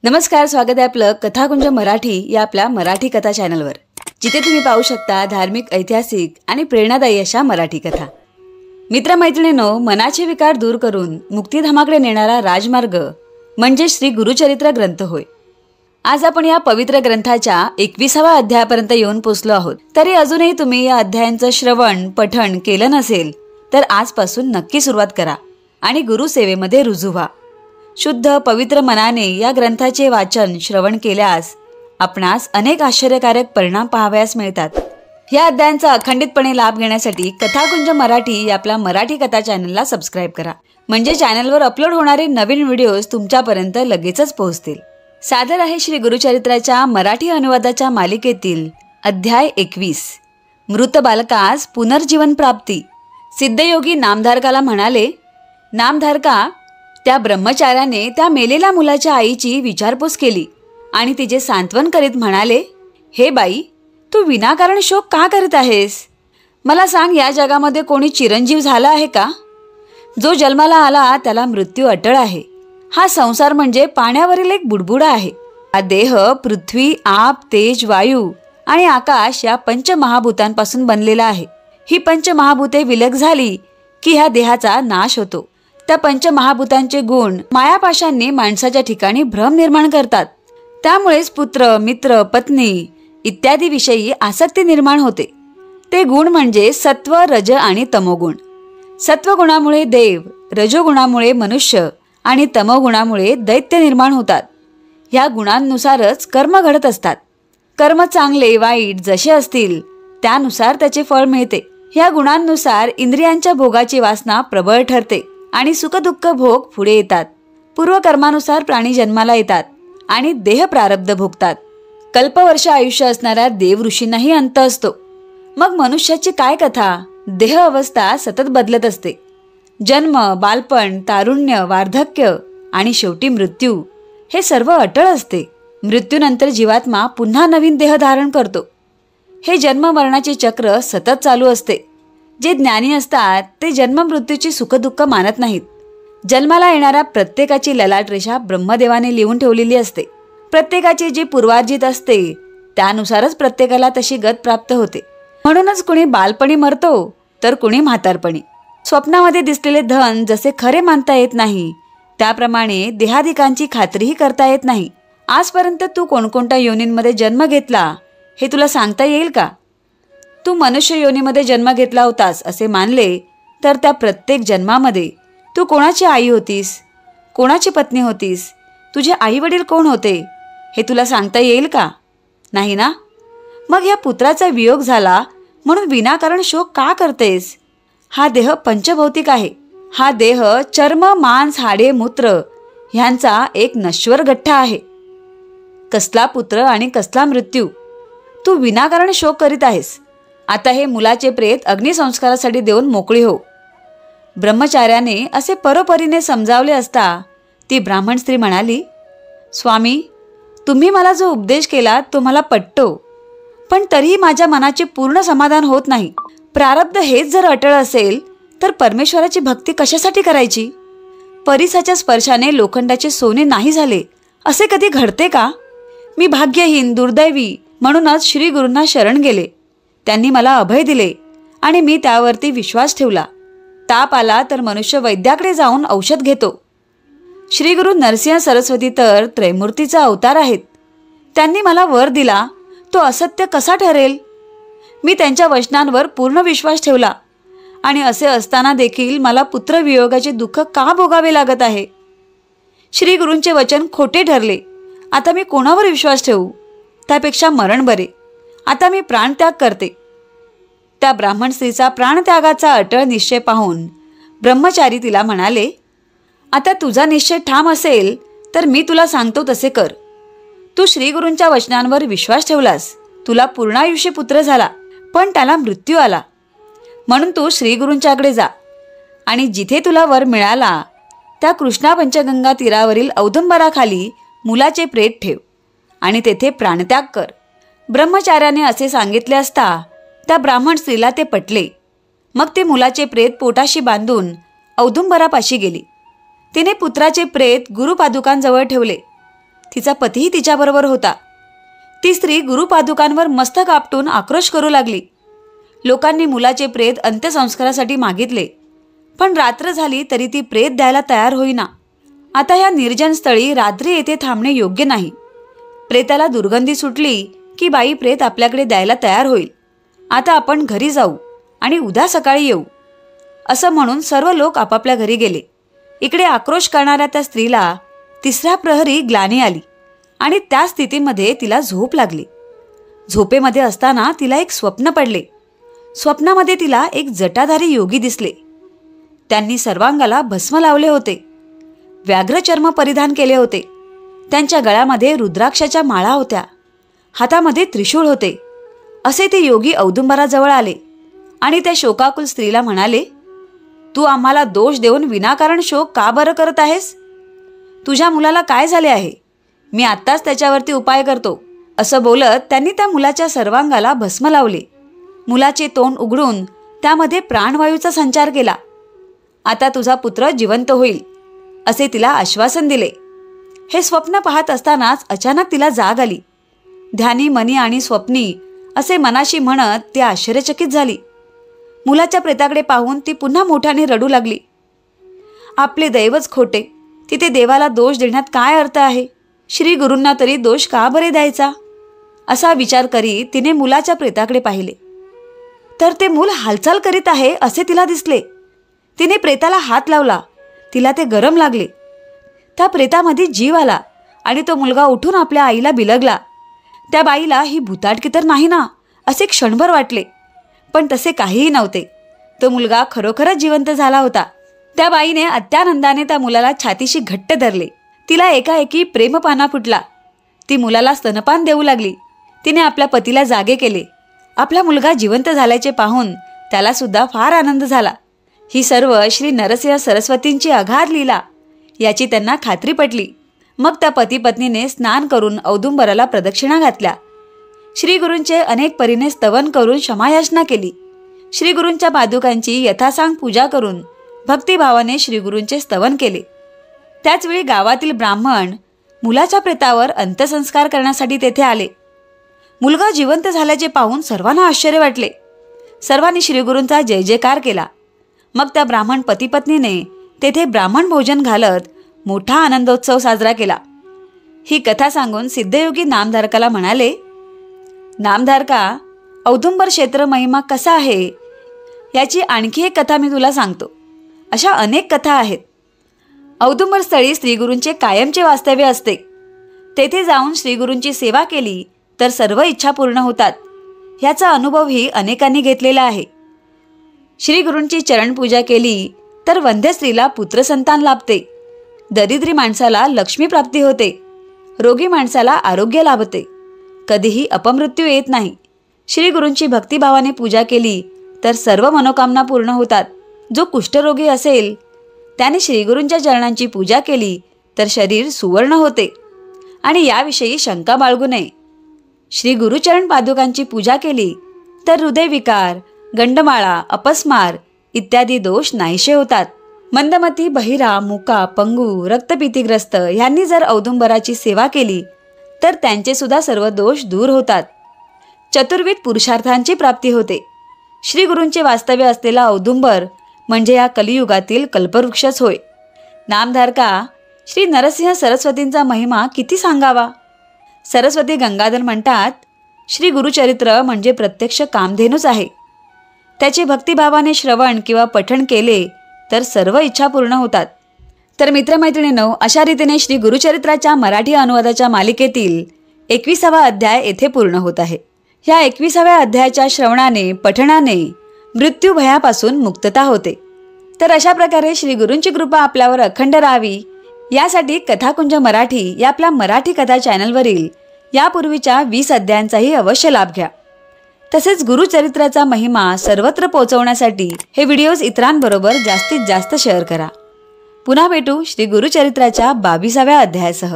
नमस्कार, स्वागत आहे आपलं कथाकुंज मराठी या आपल्या मराठी कथा चॅनलवर, जिथे तुम्ही पाहू शकता धार्मिक, ऐतिहासिक आणि प्रेरणादायी अशा मराठी कथा. मित्रमैत्रिणींनो, मनाचे विकार दूर करून मुक्तिधामाकडे नेणारा राजमार्ग म्हणजे श्री गुरुचरित्र ग्रंथ होय. आज आपण या पवित्र ग्रंथाच्या 21व्या अध्यायापर्यंत येऊन पोहोचलो आहोत. तरी अजूनही तुम्ही या अध्यायांचं श्रवण पठण केलं नसेल तर आजपासून नक्की सुरुवात करा आणि गुरुसेवेमध्ये रुजू व्हा. शुद्ध पवित्र मनाने या ग्रंथाचे वाचन श्रवण केल्यास आपणास अनेक आश्चर्यकारक परिणाम पाहावयास मिळतात. या अध्यायांचा अखंडितपणे लाभ घेण्यासाठी कथाकुंज मराठी या आपल्या मराठी कथा चॅनलला सबस्क्राईब करा, म्हणजे चॅनलवर अपलोड होणारे नवीन व्हिडिओज तुमच्यापर्यंत लगेचच पोहोचतील. सादर आहे श्री गुरुचरित्राच्या मराठी अनुवादाच्या मालिकेतील अध्याय 21. मृत बालकास पुनर्जीवन प्राप्ती. सिद्धयोगी नामधारकाला म्हणाले, नामधारका, त्या ब्रह्मचार्याने त्या मेलेल्या मुलाच्या आईची विचारपूस केली आणि तिचे सांत्वन करीत म्हणाले, हे बाई, तू विनाकारण शोक का करीत आहेस? मला सांग, या जगामध्ये कोणी चिरंजीव झाला आहे का? जो जन्माला आला त्याला मृत्यू अटळ आहे. हा संसार म्हणजे पाण्यावरील एक बुडबुडा आहे. हा देह पृथ्वी, आप, तेज, वायू आणि आकाश या पंचमहाभूतांपासून बनलेला आहे. ही पंचमहाभूते विलग झाली की ह्या देहाचा नाश होतो. त्या पंचमहाभूतांचे गुण मायापाशांनी माणसाच्या ठिकाणी भ्रम निर्माण करतात. त्यामुळेच पुत्र, मित्र, पत्नी इत्यादी विषयी आसक्ती निर्माण होते. ते गुण म्हणजे सत्व, रज आणि तमोगुण. सत्वगुणामुळे देव, रजोगुणामुळे मनुष्य आणि तमोगुणामुळे दैत्य निर्माण होतात. या गुणांनुसारच कर्म घडत असतात. कर्म चांगले वाईट जसे असतील त्यानुसार त्याचे फळ मिळते. या गुणांनुसार इंद्रियांच्या भोगाची वासना प्रबळ ठरते आणि सुखदुःख भोग पुढे येतात. पूर्वकर्मानुसार प्राणी जन्माला येतात आणि देह प्रारब्ध भोगतात. कल्पवर्ष आयुष्य असणाऱ्या देव ऋषींनाही अंत असतो. मग मनुष्याची काय कथा? देह अवस्था सतत बदलत असते. जन्म, बालपण, तारुण्य, वार्धक्य आणि शेवटी मृत्यू हे सर्व अटळ असते. मृत्यूनंतर जीवात्मा पुन्हा नवीन देह धारण करतो. हे जन्म मरणाचे चक्र सतत चालू असते. जे ज्ञानी असतात ते जन्म मृत्यूची सुखदुःख मानत नाहीत. जन्माला येणाऱ्या प्रत्येकाची ललाट रेषा ब्रह्मदेवाने लिहून ठेवलेली असते. प्रत्येकाची जी पूर्वार्जित असते त्यानुसारच प्रत्येकाला तशी गत प्राप्त होते. म्हणूनच कुणी बालपणी मरतो तर कुणी म्हातारपणी. स्वप्नामध्ये दिसलेले धन जसे खरे मानता येत नाही, त्याप्रमाणे देहाधिकांची खात्रीही करता येत नाही. आजपर्यंत तू कोणकोणत्या योनींमध्ये जन्म घेतला हे तुला सांगता येईल का? तू मनुष्य योनीमध्ये जन्म घेतला होतास असे मानले तर त्या प्रत्येक जन्मामध्ये तू कोणाची आई होतीस, कोणाची पत्नी होतीस, तुझे आई वडील कोण होते हे तुला सांगता येईल का? नाही ना? मग या पुत्राचा वियोग झाला म्हणून विनाकारण शोक का करतेस? हा देह पंचभौतिक आहे. हा देह चर्म, मांस, हाडे, मूत्र ह्यांचा एक नश्वर गठ्ठा आहे. कसला पुत्र आणि कसला मृत्यू? तू विनाकारण शोक करीत आहेस. आता हे मुलाचे प्रेत अग्निसंस्कारासाठी देऊन मोकळी हो. ब्रह्मचार्याने असे परोपरीने समजावले असता ती ब्राह्मण स्त्री म्हणाली, स्वामी, तुम्ही मला जो उपदेश केला तो मला पटतो, पण तरीही माझ्या मनाचे पूर्ण समाधान होत नाही. प्रारब्ध हेच जर अटळ असेल तर परमेश्वराची भक्ती कशासाठी करायची? परिसाच्या स्पर्शाने लोखंडाचे सोने नाही झाले असे कधी घडते का? मी भाग्यहीन, दुर्दैवी म्हणूनच श्री गुरूंना शरण गेले. त्यांनी मला अभय दिले आणि मी त्यावरती विश्वास ठेवला. ताप आला तर मनुष्य वैद्याकडे जाऊन औषध घेतो. श्री गुरु नरसिंह सरस्वती तर त्रैमूर्तीचा अवतार आहेत. त्यांनी मला वर दिला, तो असत्य कसा ठरेल? मी त्यांच्या वचनांवर पूर्ण विश्वास ठेवला आणि असे असताना देखील मला पुत्रवियोगाचे दुःख का भोगावे लागत आहे? श्री गुरूंचे वचन खोटे ठरले. आता मी कोणावर विश्वास ठेवू? त्यापेक्षा मरण बरे. आता मी प्राणत्याग करते. त्या ब्राह्मण स्त्रीचा प्राणत्यागाचा अटळ निश्चय पाहून ब्रह्मचारी तिला म्हणाले, आता तुझा निश्चय ठाम असेल तर मी तुला सांगतो तसे कर. तू श्रीगुरूंच्या वचनांवर विश्वास ठेवलास. तुला पूर्णायुष्य पुत्र झाला, पण त्याला मृत्यू आला. म्हणून तू श्रीगुरूंच्याकडे जा आणि जिथे तुला वर मिळाला त्या कृष्णा पंचगंगा तीरावरील औदुंबराखाली मुलाचे प्रेत ठेव आणि तेथे प्राणत्याग कर. ब्रह्मचार्याने असे सांगितले असता त्या ब्राह्मण स्त्रीला ते पटले. मग ते मुलाचे प्रेत पोटाशी बांधून औदुंबरापाशी गेली. तिने पुत्राचे प्रेत गुरुपादुकांजवळ ठेवले. तिचा पतीही तिच्याबरोबर होता. ती स्त्री गुरुपादुकांवर मस्तक आपटून आक्रोश करू लागली. लोकांनी मुलाचे प्रेत अंत्यसंस्कारासाठी मागितले, पण रात्र झाली तरी ती प्रेत द्यायला तयार होईना. आता या निर्जन स्थळी रात्री येथे थांबणे योग्य नाही. प्रेताला दुर्गंधी सुटली की बाई प्रेत आपल्याकडे द्यायला तयार होईल. आता आपण घरी जाऊ आणि उद्या सकाळी येऊ, असं म्हणून सर्व लोक आपापल्या घरी गेले. इकडे आक्रोश करणाऱ्या त्या स्त्रीला तिसऱ्या प्रहरी ग्लानी आली आणि त्या स्थितीमध्ये तिला झोप लागली. झोपेमध्ये असताना तिला एक स्वप्न पडले. स्वप्नामध्ये तिला एक जटाधारी योगी दिसले. त्यांनी सर्वांगाला भस्म लावले होते, व्याघ्रचर्म परिधान केले होते. त्यांच्या गळ्यामध्ये रुद्राक्षाच्या माळा होत्या, हातामध्ये त्रिशूळ होते. असे ते योगी औदुंबराजवळ आले आणि त्या शोकाकुल स्त्रीला म्हणाले, तू आम्हाला दोष देऊन विनाकारण शोक का बरं करत आहेस? तुझ्या मुलाला काय झाले आहे? मी आत्ताच त्याच्यावरती उपाय करतो. असं बोलत त्यांनी त्या मुलाच्या सर्वांगाला भस्म लावले. मुलाचे तोंड उघडून त्यामध्ये प्राणवायूचा संचार केला. आता तुझा पुत्र जिवंत होईल, असे तिला आश्वासन दिले. हे स्वप्न पाहत असतानाच अचानक तिला जाग आली. ध्यानी मनी आणि स्वप्नी असे मनाशी म्हणत ती आश्चर्यचकित झाली. मुलाच्या प्रेताकडे पाहून ती पुन्हा मोठ्याने रडू लागली. आपले दैवच खोटे, तिथे देवाला दोष देण्यात काय अर्थ आहे? श्री गुरूंना तरी दोष का बरे द्यायचा? असा विचार करी तिने मुलाच्या प्रेताकडे पाहिले, तर ते मूल हालचाल करीत आहे असे तिला दिसले. तिने प्रेताला हात लावला. तिला ते गरम लागले. त्या प्रेतामध्ये जीव आला आणि तो मुलगा उठून आपल्या आईला बिलगला. त्या बाईला ही भुताटकी तर नाही ना, असे क्षणभर वाटले, पण तसे काहीही नव्हते. तो मुलगा खरोखरच जिवंत झाला होता. त्या बाईने अत्यानंदाने त्या मुलाला छातीशी घट्ट धरले. तिला एकाएकी प्रेमपाना फुटला. ती मुलाला स्तनपान देऊ लागली. तिने आपल्या पतीला जागे केले. आपला मुलगा जिवंत झाल्याचे पाहून त्याला सुद्धा फार आनंद झाला. ही सर्व श्री नरसिंह सरस्वतींची अगाध लीला याची त्यांना खात्री पटली. मग त्या पती पत्नीने स्नान करून औदुंबराला प्रदक्षिणा घातल्या. श्री गुरूंचे अनेक परीने स्तवन करून क्षमायाचना केली. श्री गुरूंच्या पादुकांची यथासांग पूजा करून भक्तिभावाने श्री गुरूंचे स्तवन केले. त्याचवेळी गावातील ब्राह्मण मुलाच्या प्रेतावर अंत्यसंस्कार करण्यासाठी तेथे आले. मुलगा जिवंत झाल्याचे पाहून सर्वांना आश्चर्य वाटले. सर्वांनी श्रीगुरूंचा जय जयकार केला. मग त्या ब्राह्मण पती पत्नीने तेथे ब्राह्मण भोजन घालत मोठा आनंदोत्सव साजरा केला. ही कथा सांगून सिद्धयोगी नामधारकाला म्हणाले, नामधारका, औदुंबर क्षेत्र महिमा कसा आहे याची आणखी एक कथा मी तुला सांगतो. अशा अनेक कथा आहेत. औदुंबर स्थळी श्रीगुरूंचे कायमचे वास्तव्य असते. तेथे जाऊन श्रीगुरूंची सेवा केली तर सर्व इच्छा पूर्ण होतात. ह्याचा अनुभवही अनेकांनी घेतलेला आहे. श्रीगुरूंची चरणपूजा केली तर वंध्य स्त्रीला पुत्रसंतान लाभते. दरिद्री माणसाला लक्ष्मी प्राप्ती होते. रोगी माणसाला आरोग्य लाभते. कधीही अपमृत्यू येत नाही. श्रीगुरूंची भक्तिभावाने पूजा केली तर सर्व मनोकामना पूर्ण होतात. जो कुष्ठरोगी असेल त्याने श्रीगुरूंच्या चरणांची पूजा केली तर शरीर सुवर्ण होते आणि याविषयी शंका बाळगू नये. श्री गुरुचरण पादुकांची पूजा केली तर हृदयविकार, गंडमाळा, अपस्मार इत्यादी दोष नाहीसे होतात. मंदमती, बहिरा, मुका, पंगू, रक्तपितीग्रस्त यांनी जर औदुंबराची सेवा केली तर त्यांचे सुद्धा सर्व दोष दूर होतात. चतुर्विध पुरुषार्थांची प्राप्ती होते. श्री गुरूंचे वास्तव्य असलेला औदुंबर म्हणजे या कलियुगातील कल्पवृक्षच होय. नामधारका, श्री नरसिंह सरस्वतींचा महिमा किती सांगावा. सरस्वती गंगाधर म्हणतात, श्री गुरुचरित्र म्हणजे प्रत्यक्ष कामधेनूच आहे. त्याचे भक्तिभावाने श्रवण किंवा पठण केले तर सर्व इच्छा पूर्ण होतात. तर मित्रमैत्रिणींनो, अशा रीतीने श्री गुरुचरित्राच्या मराठी अनुवादाच्या मालिकेतील 21वा अध्याय येथे पूर्ण होत आहे. ह्या 21व्या अध्यायाच्या श्रवणाने, पठणाने मृत्यू भयापासून मुक्तता होते. तर अशा प्रकारे श्री गुरूंची कृपा आपल्यावर अखंड राहावी यासाठी कथाकुंज मराठी या आपल्या मराठी कथा चॅनलवरील यापूर्वीच्या 20 अध्यायांचाही अवश्य लाभ घ्या. तसेच गुरुचरित्राचा महिमा सर्वत्र पोहोचवण्यासाठी हे व्हिडिओज इतरांबरोबर जास्तीत जास्त शेअर करा. पुन्हा भेटू श्री गुरुचरित्राच्या 22व्या अध्यायासह.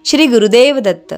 श्री गुरुदेव दत्त.